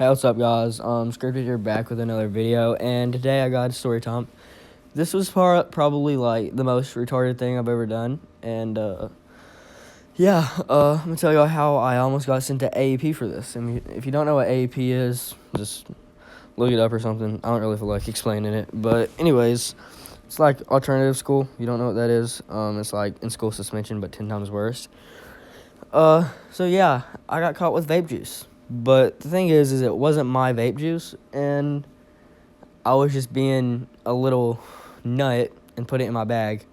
Hey, what's up, guys? Scripted here back with another video, and today I got a story time. This was probably like the most retarded thing I've ever done, and I'm gonna tell you how I almost got sent to AEP for this. I mean, if you don't know what AEP is, just look it up or something. I don't really feel like explaining it, but anyways, it's like alternative school. You don't know what that is? It's like in-school suspension, but 10 times worse. So yeah, I got caught with vape juice. But the thing is it wasn't my vape juice, and I was just being a little nut and put it in my bag.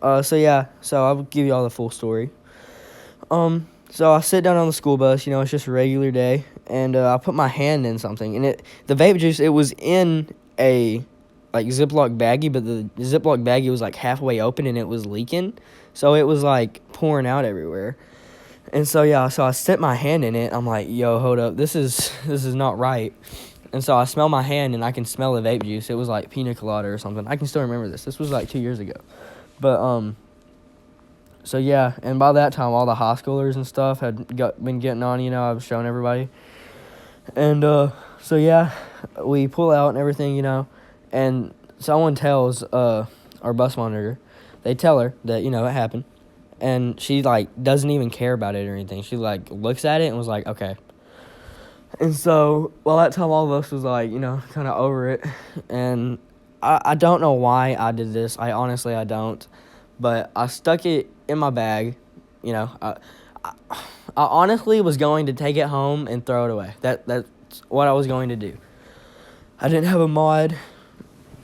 So I'll give you all the full story. So I sit down on the school bus, it's just a regular day, and I put my hand in something, and the vape juice, it was in a like Ziploc baggie, but the Ziploc baggie was like halfway open and it was leaking, so it was like pouring out everywhere. And so I stick my hand in it. I'm like, yo, hold up, this is not right. And so I smell my hand, and I can smell the vape juice. It was like pina colada or something. I can still remember this. This was like 2 years ago. But and by that time, all the high schoolers and stuff had been getting on. I was showing everybody. And we pull out and everything, and someone tells our bus monitor. They tell her that it happened. And she, doesn't even care about it or anything. She, looks at it and was like, okay. And so, that time all of us was, kind of over it. And I don't know why I did this. I don't. But I stuck it in my bag. I honestly was going to take it home and throw it away. That's what I was going to do. I didn't have a mod.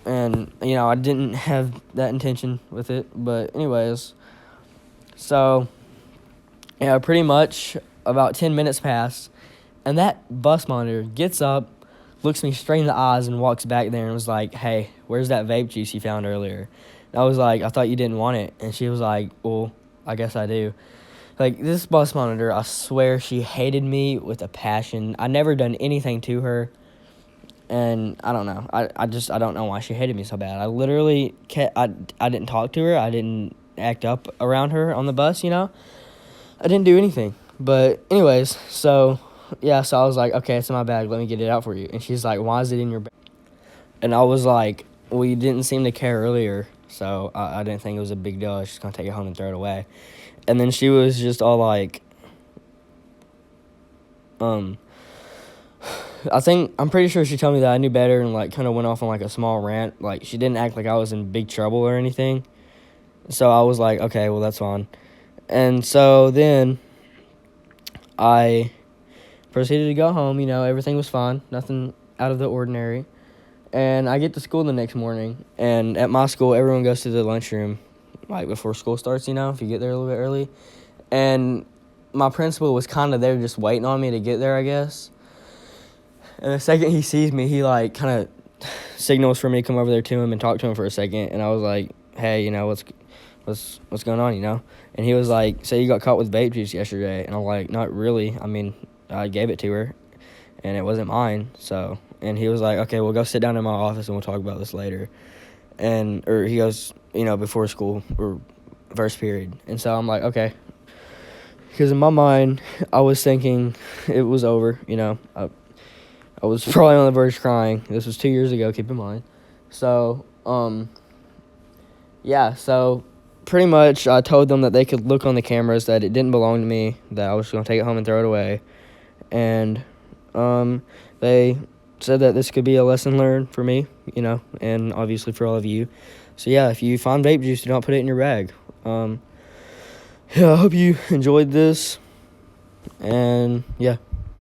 And, I didn't have that intention with it. But anyways... So, pretty much about 10 minutes pass, and that bus monitor gets up, looks me straight in the eyes, and walks back there and was like, hey, where's that vape juice you found earlier? And I was like, I thought you didn't want it. And she was like, well, I guess I do. This bus monitor, I swear she hated me with a passion. I never done anything to her, and I don't know. I don't know why she hated me so bad. I literally I didn't talk to her. I didn't act up around her on the bus, I didn't do anything. But anyways, so I was like, okay, it's in my bag, let me get it out for you. And she's like, why is it in your bag? And I was like, well, you didn't seem to care earlier, so I didn't think it was a big deal. I was just gonna take it home and throw it away. And then she was just all like, I'm pretty sure she told me that I knew better, and kind of went off on a small rant. She didn't act like I was in big trouble or anything. So I was like, okay, well, that's fine. And so then I proceeded to go home. Everything was fine. Nothing out of the ordinary. And I get to school the next morning. And at my school, everyone goes to the lunchroom, before school starts, if you get there a little bit early. And my principal was kind of there just waiting on me to get there, I guess. And the second he sees me, he, kind of signals for me to come over there to him and talk to him for a second. And I was like, hey, what's going on, And he was like, so you got caught with vape juice yesterday. And I'm like, not really. I mean, I gave it to her, and it wasn't mine. So, and he was like, okay, well, go sit down in my office, and we'll talk about this later. Or he goes, before school, or first period. And so I'm like, okay. Because in my mind, I was thinking it was over, I was probably on the verge of crying. This was 2 years ago, keep in mind. So, so pretty much I told them that they could look on the cameras, that it didn't belong to me, that I was going to take it home and throw it away. And they said that this could be a lesson learned for me, and obviously for all of you. So, if you find vape juice, do not put it in your bag. I hope you enjoyed this. And,